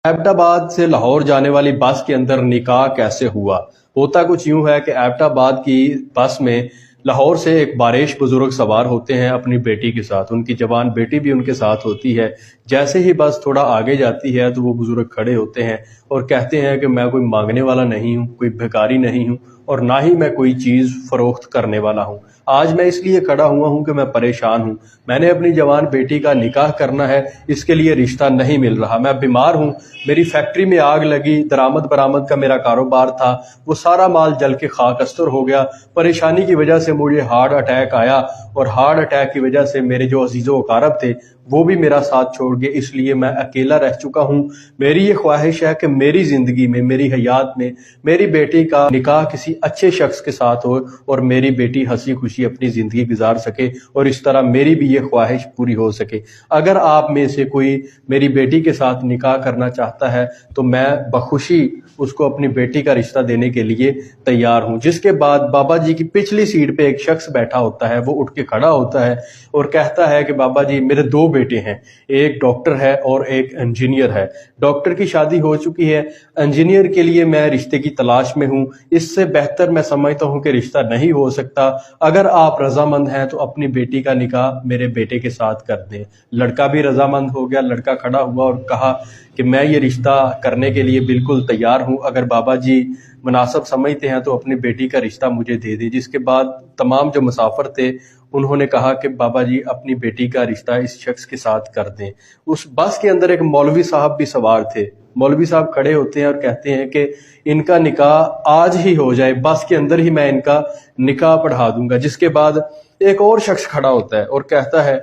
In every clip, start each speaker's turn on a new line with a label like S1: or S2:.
S1: एबटाबाद से लाहौर जाने वाली बस के अंदर निकाह कैसे हुआ। होता कुछ यूं है कि एबटाबाद की बस में लाहौर से एक बारिश बुजुर्ग सवार होते हैं अपनी बेटी के साथ। उनकी जवान बेटी भी उनके साथ होती है। जैसे ही बस थोड़ा आगे जाती है तो वो बुजुर्ग खड़े होते हैं और कहते हैं कि मैं कोई मांगने वाला नहीं हूँ, कोई भिखारी नहीं हूँ और ना ही मैं कोई चीज़ फरोख्त करने वाला हूँ। आज मैं इसलिए खड़ा हुआ हूँ कि मैं परेशान हूँ। मैंने अपनी जवान बेटी का निकाह करना है, इसके लिए रिश्ता नहीं मिल रहा। मैं बीमार हूँ, मेरी फैक्ट्री में आग लगी, दरामद बरामद का मेरा कारोबार था, वो सारा माल जल के खाकस्तर हो गया। परेशानी की वजह से मुझे हार्ट अटैक आया और हार्ट अटैक की वजह से मेरे जो अजीज़ो अकारब थे वो भी मेरा साथ छोड़ गए, इसलिए मैं अकेला रह चुका हूँ। मेरी ये ख्वाहिश है कि मेरी ज़िंदगी में, मेरी हयात में मेरी बेटी का निकाह किसी अच्छे शख्स के साथ हो और मेरी बेटी हंसी खुशी अपनी ज़िंदगी गुजार सके और इस तरह मेरी भी ये ख्वाहिश पूरी हो सके। अगर आप में से कोई मेरी बेटी के साथ निकाह करना चाहता है तो मैं बखुशी उसको अपनी बेटी का रिश्ता देने के लिए तैयार हूँ। जिसके बाद बाबा जी की पिछली सीट पे एक शख्स बैठा होता है, वो उठ के खड़ा होता है और कहता है कि बाबा जी मेरे दो बेटे हैं, एक डॉक्टर है और एक इंजीनियर है। डॉक्टर की शादी हो चुकी है, इंजीनियर के लिए मैं रिश्ते की तलाश में हूँ। इससे बेहतर मैं समझता हूँ कि रिश्ता नहीं हो सकता। अगर आप रजामंद हैं तो अपनी बेटी का निकाह मेरे बेटे के साथ कर दें। लड़का भी रजामंद हो गया, लड़का खड़ा हुआ और कहा कि मैं ये रिश्ता करने के लिए बिल्कुल तैयार हूँ। अगर बाबा जी मुनासिब समझते हैं तो अपनी बेटी का रिश्ता मुझे दे दें। जिसके बाद तमाम जो मुसाफिर थे उन्होंने कहा कि बाबा जी अपनी बेटी का रिश्ता इस शख्स के साथ कर दें। उस बस के अंदर एक मौलवी साहब भी सवार थे। मौलवी साहब खड़े होते हैं और कहते हैं कि इनका निकाह आज ही हो जाए, बस के अंदर ही मैं इनका निकाह पढ़ा दूंगा। जिसके बाद एक और शख्स खड़ा होता है और कहता है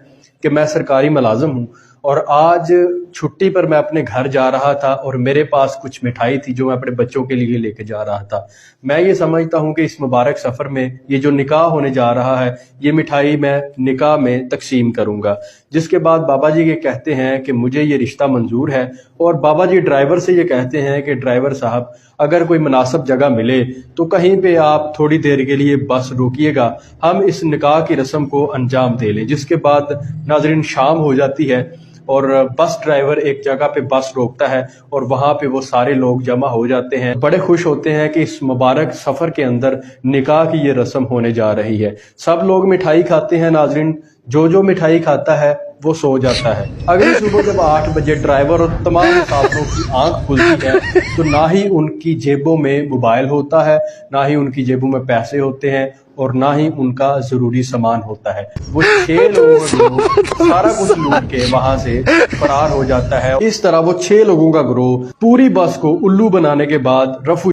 S1: कि मैं सरकारी मुलाजिम हूँ और आज छुट्टी पर मैं अपने घर जा रहा था और मेरे पास कुछ मिठाई थी जो मैं अपने बच्चों के लिए लेके जा रहा था। मैं ये समझता हूँ कि इस मुबारक सफ़र में ये जो निकाह होने जा रहा है, ये मिठाई मैं निकाह में तकसीम करूँगा। जिसके बाद बाबा जी ये कहते हैं कि मुझे ये रिश्ता मंजूर है और बाबा जी ड्राइवर से ये कहते हैं कि ड्राइवर साहब अगर कोई मुनासिब जगह मिले तो कहीं पे आप थोड़ी देर के लिए बस रोकिएगा, हम इस निकाह की रस्म को अंजाम दे लें। जिसके बाद नाज़रीन शाम हो जाती है और बस ड्राइवर एक जगह पे बस रोकता है और वहां पे वो सारे लोग जमा हो जाते हैं। बड़े खुश होते हैं कि इस मुबारक सफर के अंदर निकाह की ये रस्म होने जा रही है। सब लोग मिठाई खाते हैं। नाज़रीन जो मिठाई खाता है वो सो जाता है। अगली सुबह जब 8 बजे ड्राइवर और तमाम मुसाफिरों की आंख खुलती है तो ना ही उनकी जेबों में मोबाइल होता है, ना ही उनकी जेबों में पैसे होते हैं और ना ही उनका जरूरी सामान होता है। वो 6 लोग सारा कुछ लूट के वहां से फरार हो जाता है। इस तरह वो 6 लोगों का गिरोह पूरी बस को उल्लू बनाने के बाद रफू